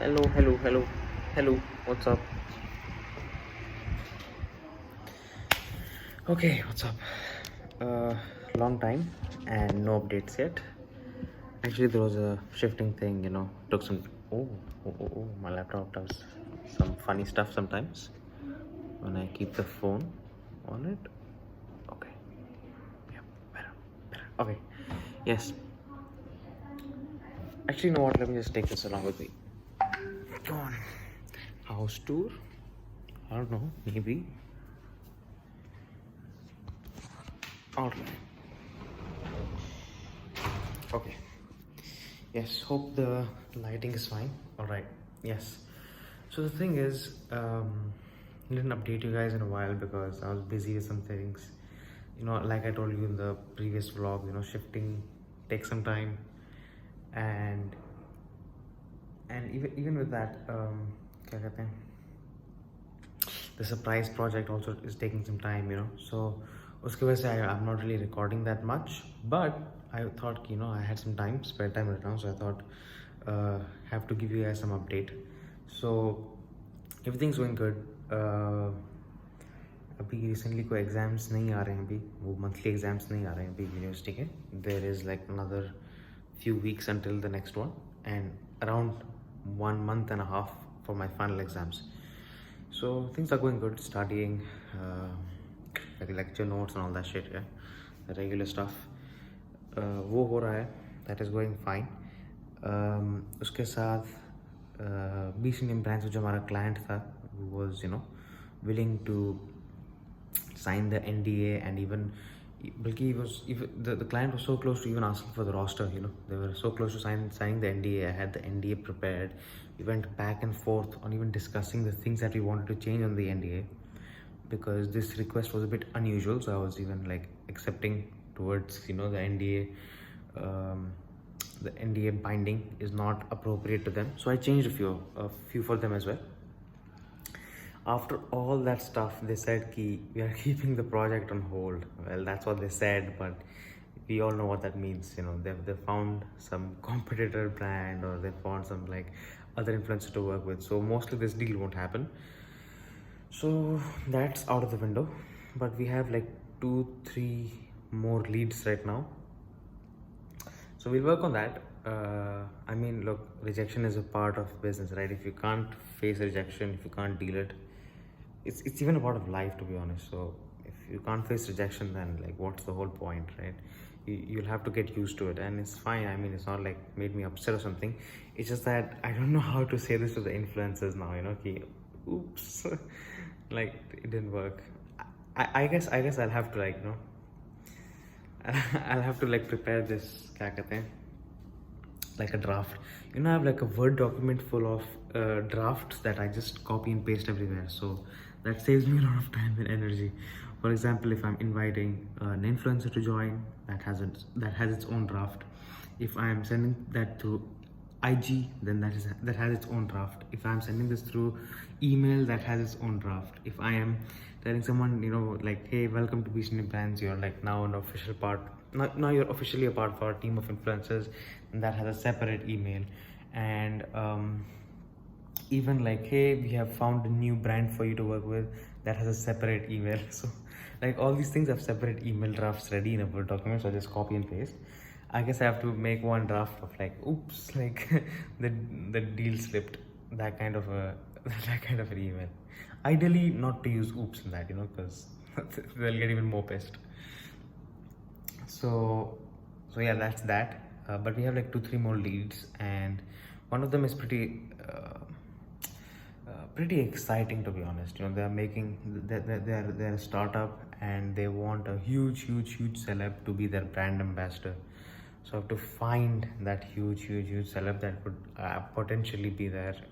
Hello, hello, hello, hello. What's up? Okay, what's up? Long time and no updates yet. Actually, there was a shifting thing, Took some. Oh, my laptop does some funny stuff sometimes when I keep the phone on it. Okay, yeah, better. Okay, yes. Actually, you know what? Let me just take this along with me. Go on. House tour? I don't know, maybe. Alright. Okay. Yes, hope the lighting is fine. Alright, yes. So the thing is, I didn't update you guys in a while because I was busy with some things. Like I told you in the previous vlog, shifting takes some time, and even with that, क्या कहते हैं, the surprise project also is taking some time. So uske wajah se I'm not really recording that much, but I thought I had some time, spare time right now, so I thought have to give you guys some update. So everything's going good. अभी recently कोई exams नहीं आ रहे हैं, अभी वो monthly exams नहीं आ रहे हैं अभी यूनिवर्सिटी के. There is like another few weeks until the next one, and around 1 month and a half for my final exams. So things are going good, studying, like lecture notes and all that shit, yeah, the regular stuff. वो हो रहा है, that is going fine. उसके साथ बीस Indian brands जो हमारा client था, was willing to sign the NDA, and even Bilki was even the client was so close to even asking for the roster. They were so close to signing the NDA. I had the NDA prepared. We went back and forth on even discussing the things that we wanted to change on the NDA, because this request was a bit unusual. So I was even like accepting towards the NDA. The NDA binding is not appropriate to them, so I changed a few for them as well. After all that stuff, they said ki we are keeping the project on hold. Well, that's what they said, but we all know what that means. They found some competitor brand, or they found some like other influencer to work with, so mostly this deal won't happen. So that's out of the window, but we have like 2-3 more leads right now, so we'll work on that. I mean, look, rejection is a part of business, right? If you can't face rejection, if you can't deal it, it's even a part of life, to be honest. So if you can't face rejection, then like what's the whole point, right? You'll have to get used to it, and it's fine. I mean, it's not like made me upset or something. It's just that I don't know how to say this to the influencers now, ki, oops, like it didn't work. I guess I'll have to like I'll have to like prepare this, क्या कहते हैं, like a draft. I have like a Word document full of drafts that I just copy and paste everywhere. So that saves me a lot of time and energy. For example, if I'm inviting an influencer to join, that has its own draft. If I'm sending that through IG, then that has its own draft. If I'm sending this through email, that has its own draft. If I am telling someone, like, hey, welcome to Beastly Brands, you're like now an official part. Now you're officially a part of our team of influencers, and that has a separate email. And even like, hey, we have found a new brand for you to work with, that has a separate email. So like all these things have separate email drafts ready in a Word document, so I just copy and paste. I guess I have to make one draft of like, oops, like the deal slipped, that kind of a that kind of an email. Ideally not to use oops in that, because they'll get even more pissed. So yeah, that's that. But we have like 2-3 more leads, and one of them is pretty exciting, to be honest. They're making they're a startup, and they want a huge celeb to be their brand ambassador. So I have to find that huge celeb that could potentially be their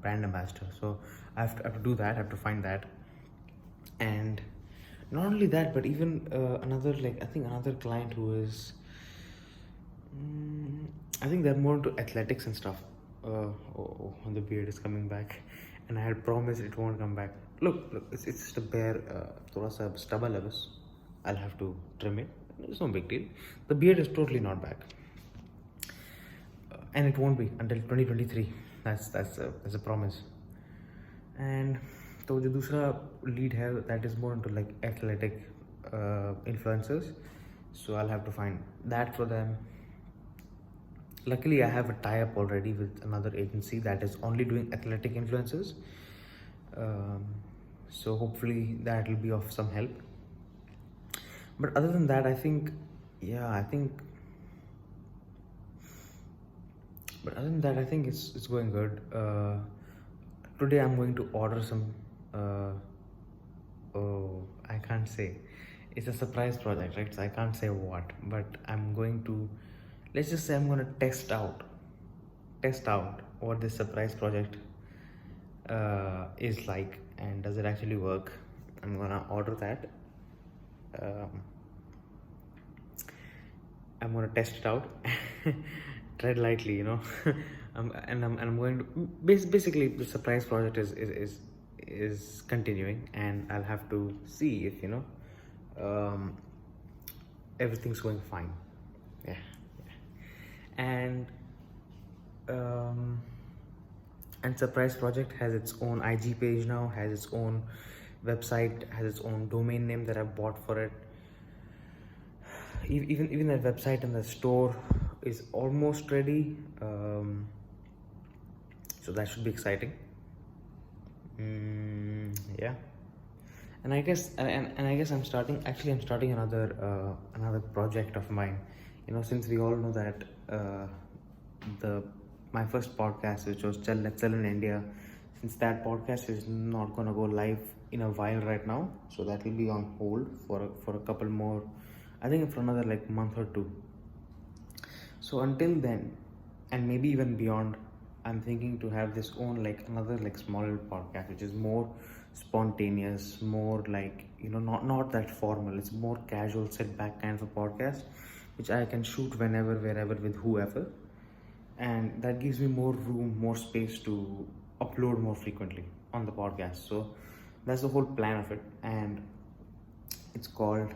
brand ambassador. So I have to do that. I have to find that. And not only that, but even another, like, I think another client who is I think they're more into athletics and stuff. The beard is coming back, and I had promised it won't come back. Look, it's just a bare thoda sa stubble है बस. I'll have to trim it. It's no big deal. The beard is totally not back. and it won't be until 2023. That's a promise. And तो जो दूसरा lead है, that is more into like athletic influencers, so I'll have to find that for them. Luckily I have a tie-up already with another agency that is only doing athletic influencers, so hopefully that will be of some help. But other than that, I think it's going good. Today I'm going to order some I can't say, it's a surprise project, right? So I can't say what, but I'm going to, let's just say I'm going to test out what this surprise project is like, and does it actually work. I'm gonna order that. I'm gonna test it out. Tread lightly, you know. I'm going to basically the surprise project is continuing, and I'll have to see if everything's going fine. Yeah. And surprise project has its own IG page now, has its own website, has its own domain name that I bought for it. Even that website and the store is almost ready, so that should be exciting. Yeah. And I guess I'm starting another project of mine, since we all know that my first podcast, which was Let's Sell in India, since that podcast is not gonna go live in a while right now, so that will be on hold for a couple more, I think for another like month or two. So until then, and maybe even beyond, I'm thinking to have this own another smaller podcast, which is more spontaneous, more not that formal. It's more casual, sit back kind of a podcast, which I can shoot whenever, wherever, with whoever, and that gives me more room, more space to upload more frequently on the podcast. So that's the whole plan of it, and it's called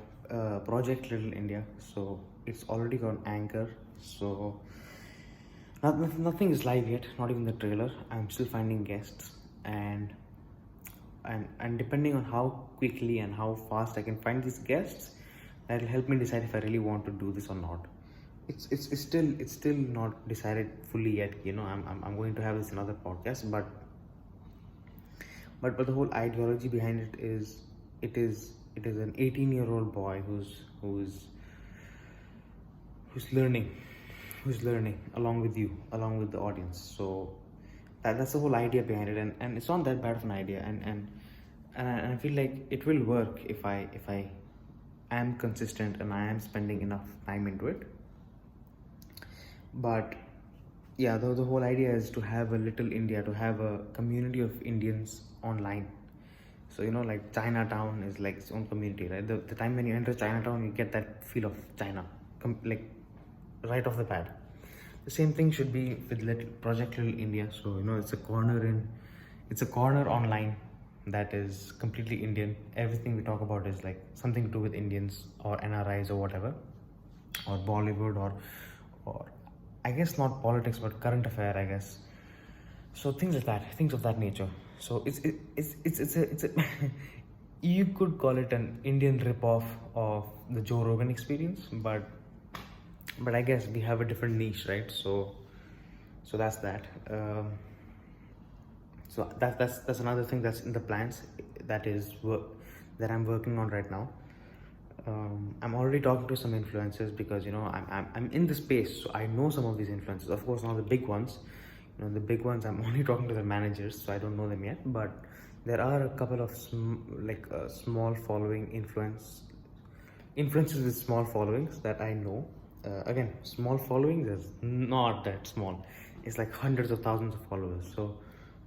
Project Little India. So it's already got Anchor. So nothing is live yet, not even the trailer. I'm still finding guests, and depending on how quickly and how fast I can find these guests, that will help me decide if I really want to do this or not. It's still not decided fully yet. I'm going to have this another podcast, but the whole ideology behind it is an 18-year-old boy who's learning along with the audience. So that's the whole idea behind it, and it's not that bad of an idea, and I feel like it will work if I am consistent and I am spending enough time into it. But yeah, the whole idea is to have a little India, to have a community of Indians online. So Chinatown is like its own community, right? The time when you enter Chinatown, you get that feel of China, right off the bat. The same thing should be with Project Little India. So it's a corner online that is completely Indian. Everything we talk about is something to do with Indians or NRIs or whatever, or Bollywood, or I guess not politics but current affair, I guess. So things of that nature. So it's a you could call it an Indian rip-off of the Joe Rogan Experience, but I guess we have a different niche, right? So that's that. So that's another thing that's in the plans, that I'm working on right now. I'm already talking to some influencers because I'm in the space, so I know some of these influencers. Of course, not the big ones. The big ones, I'm only talking to the managers, so I don't know them yet. But there are a couple of small following influencers with small followings that I know. Again, small followings is not that small. It's like hundreds of thousands of followers. So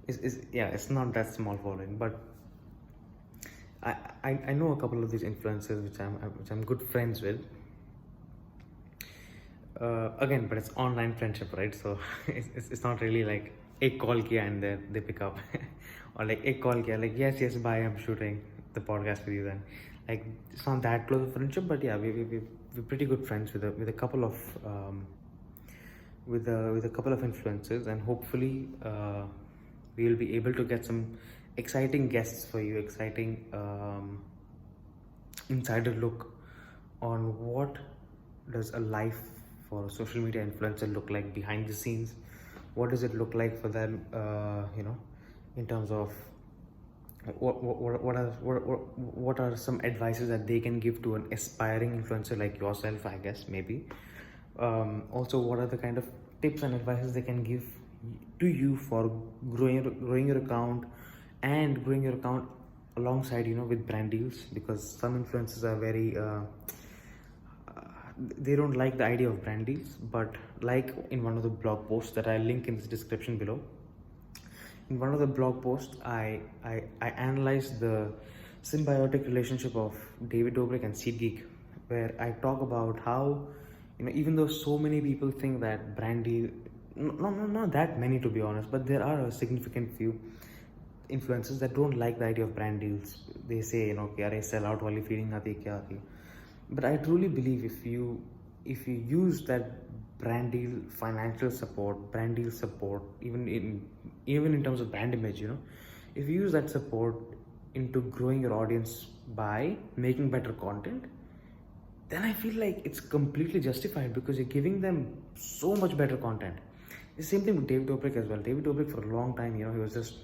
it's not that small following, but I know a couple of these influencers which I'm good friends with. Again, but it's online friendship, right? So it's not really like ek call kiya and they pick up, or like ek call kiya, yes bye, I'm shooting the podcast with you. Then it's not that close of friendship, but yeah, we're pretty good friends with a couple of with a couple of influencers, and hopefully we will be able to get some exciting guests for you, exciting insider look on what does a life for a social media influencer look like behind the scenes. What does it look like for them, in terms of what are some advices that they can give to an aspiring influencer like yourself, I guess, maybe. Also, what are the kind of tips and advices they can give to you for growing your account, and growing your account alongside, with brand deals, because some influencers are very they don't like the idea of brand deals. But like in one of the blog posts that I link in the description below, in one of the blog posts, I analyzed the symbiotic relationship of David Dobrik and SeatGeek, where I talk about how, even though so many people think that brand deal, not that many to be honest, but there are a significant few influencers that don't like the idea of brand deals. They say, "Kya sell out wali feeling aati kya aati." But I truly believe if you use that brand deal financial support, brand deal support, even in terms of brand image, if you use that support into growing your audience by making better content, then I feel like it's completely justified, because you're giving them so much better content. The same thing with David Dobrik as well. David Dobrik, for a long time, he was just,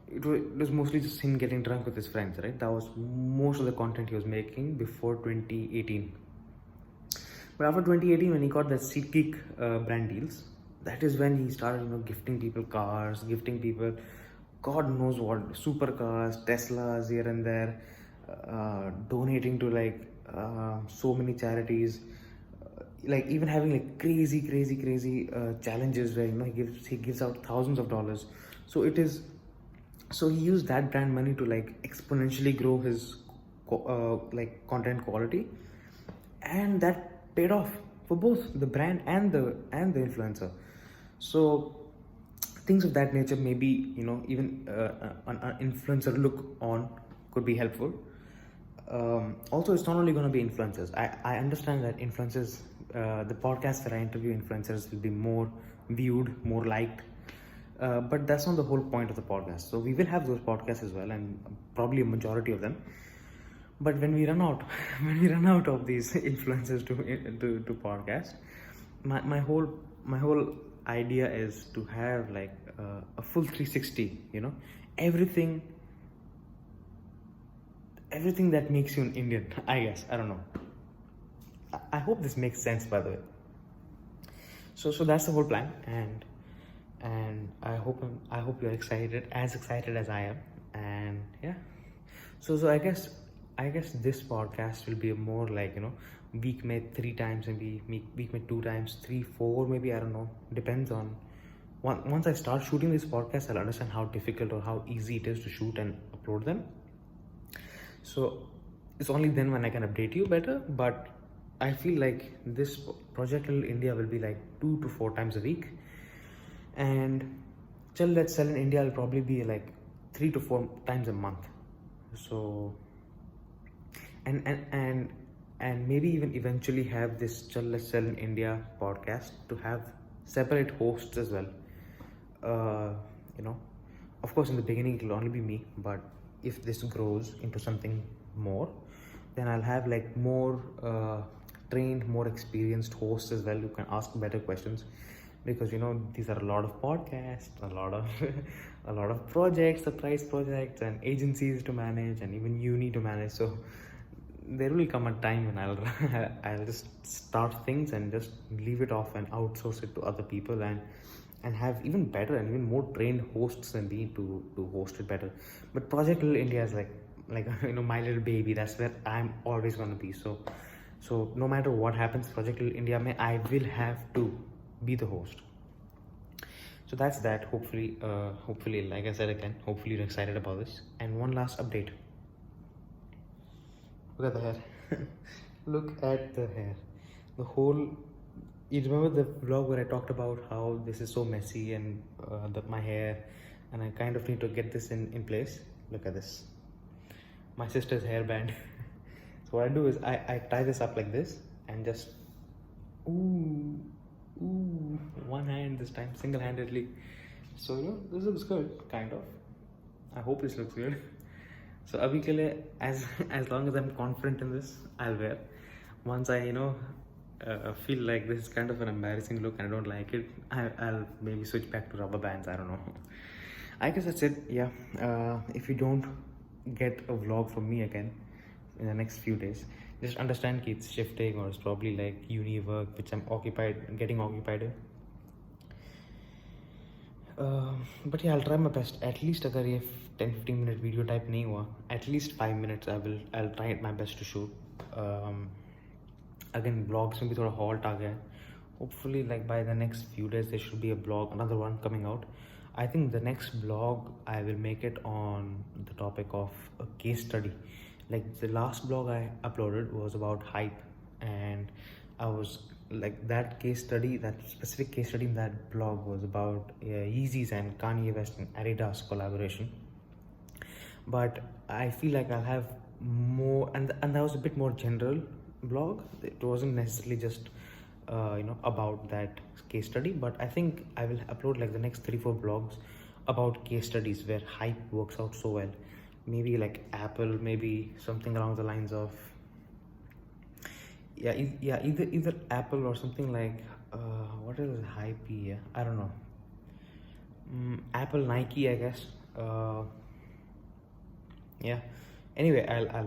it was mostly just him getting drunk with his friends, right? That was most of the content he was making before 2018. But after 2018, when he got the SeatGeek brand deals, that is when he started, gifting people cars, gifting people God knows what, supercars, Teslas here and there, donating to so many charities, like even having like crazy challenges where he gives out thousands of dollars. So he used that brand money to exponentially grow his content quality, and that paid off for both the brand and the influencer. So things of that nature, maybe even an influencer look on could be helpful. Also, it's not only going to be influencers. I understand that influencers, the podcasts where I interview influencers will be more viewed, more liked, but that's not the whole point of the podcast. So we will have those podcasts as well, and probably a majority of them. But when we run out of these influencers to podcast, my whole idea is to have a full 360, everything that makes you an Indian, I guess. I don't know. I hope this makes sense, by the way. So that's the whole plan, and I hope you're excited as I am, and yeah. So I guess this podcast will be more week made 3 times, maybe week made 2 times, 3, 4, maybe, I don't know. Depends on once I start shooting this podcast, I'll understand how difficult or how easy it is to shoot and upload them. So it's only then when I can update you better. But I feel like this Project Little India will be 2 to 4 times a week, and Chill Let's Sell in India will probably be 3 to 4 times a month. So and maybe even eventually have this Chill Let's Sell in India podcast to have separate hosts as well. Of course, in the beginning it'll only be me, but if this grows into something more, then I'll have more trained, more experienced hosts as well who can ask better questions, because these are a lot of podcasts, a lot of projects, surprise projects, and agencies to manage, and even uni to manage. So there will come a time when I'll just start things and just leave it off and outsource it to other people, and have even better and even more trained hosts than me to host it better. But Project Little India is like my little baby. That's where I'm always going to be. So no matter what happens, Project Little India I will have to be the host. So that's that. Hopefully, like I said again, hopefully you're excited about this. And one last update. Look at the hair. Look at the hair. The whole... You remember the vlog where I talked about how this is so messy and my hair, and I kind of need to get this in place? Look at this. My sister's hairband. So what I do is I tie this up like this and just... Ooh. hand this time, single-handedly. So, this looks good, kind of. I hope this looks good. So, abhi ke liye, as long as I'm confident in this, I'll wear. Once I, feel like this is kind of an embarrassing look and I don't like it, I'll maybe switch back to rubber bands. I don't know. I guess that's it. Yeah. If you don't get a vlog from me again in the next few days, just understand that it's shifting, or it's probably like uni work which I'm getting occupied in. But yeah, I'll try my best. At least अगर ये 10-15 minute video type नहीं हुआ, at least 5 minutes I'll try my best to shoot. Again, vlogs में भी थोड़ा halt आ गया है. Hopefully, like by the next few days, there should be a blog, another one coming out. I think the next vlog I will make it on the topic of a case study. Like the last blog I uploaded was about hype, and I was like that specific case study in that blog was about Yeezys and Kanye West and Adidas collaboration. But I feel like I'll have more, and that was a bit more general blog. It wasn't necessarily just about that case study, but I think I will upload like the next 3-4 blogs about case studies where hype works out so well. Maybe like Apple, maybe something along the lines of either Apple or something like what is hype here? I don't know. Apple, Nike, I guess. Yeah. Anyway, I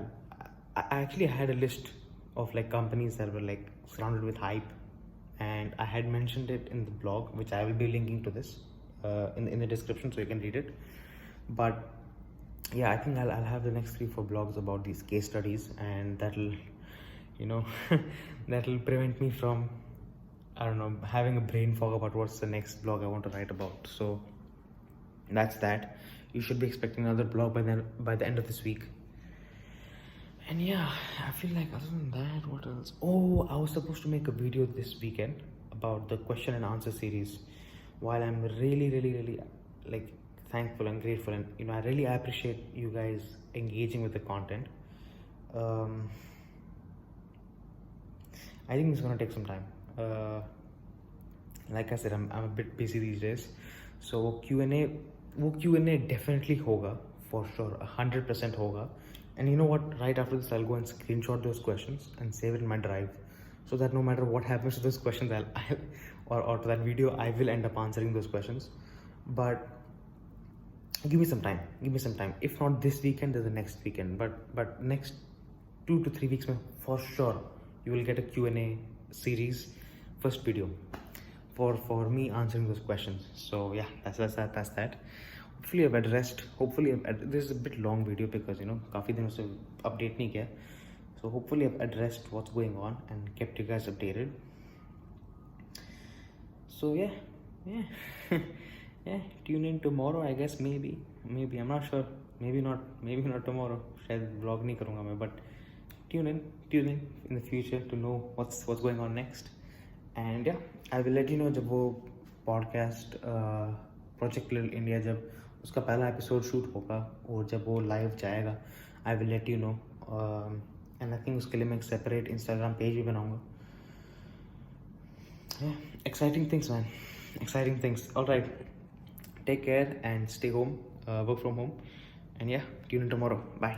actually had a list of like companies that were like surrounded with hype, and I had mentioned it in the blog, which I will be linking to this in the description so you can read it. But yeah, I think I'll have the next 3-4 blogs about these case studies, and that'll that'll prevent me from, I don't know, having a brain fog about what's the next blog I want to write about. So that's that. You should be expecting another blog by the end of this week. And yeah, I feel like other than that, what else? Oh, I was supposed to make a video this weekend about the question and answer series. While I'm really like thankful and grateful, and I really appreciate you guys engaging with the content, I think it's gonna take some time. Like I said, I'm a bit busy these days, so Q&A definitely hoga, for sure, 100% hoga. And you know what, right after this I'll go and screenshot those questions and save it in my drive, so that no matter what happens to those questions, or to that video, I will end up answering those questions. But give me some time. If not this weekend, then the next weekend. But next 2 to 3 weeks, for sure, you will get a Q&A series, first video for me answering those questions. So yeah, that's that. Hopefully I've addressed. This is a bit long video because काफी दिनों से update नहीं किया. So hopefully I've addressed what's going on and kept you guys updated. So yeah. Yeah, tune in tomorrow, I guess. Maybe I'm not sure. Maybe not tomorrow. शायद vlog नहीं करूँगा मैं, but tune in the future to know what's going on next. And yeah, I will let you know जब वो podcast Project Little India जब उसका पहला episode shoot होगा और जब वो लाइव जाएगा, I will let you know. And I think उसके लिए मैं एक सेपरेट इंस्टाग्राम पेज भी बनाऊंगा. Yeah, exciting things, man. Exciting things. All right, take care and stay home, work from home, and yeah, tune in tomorrow. Bye.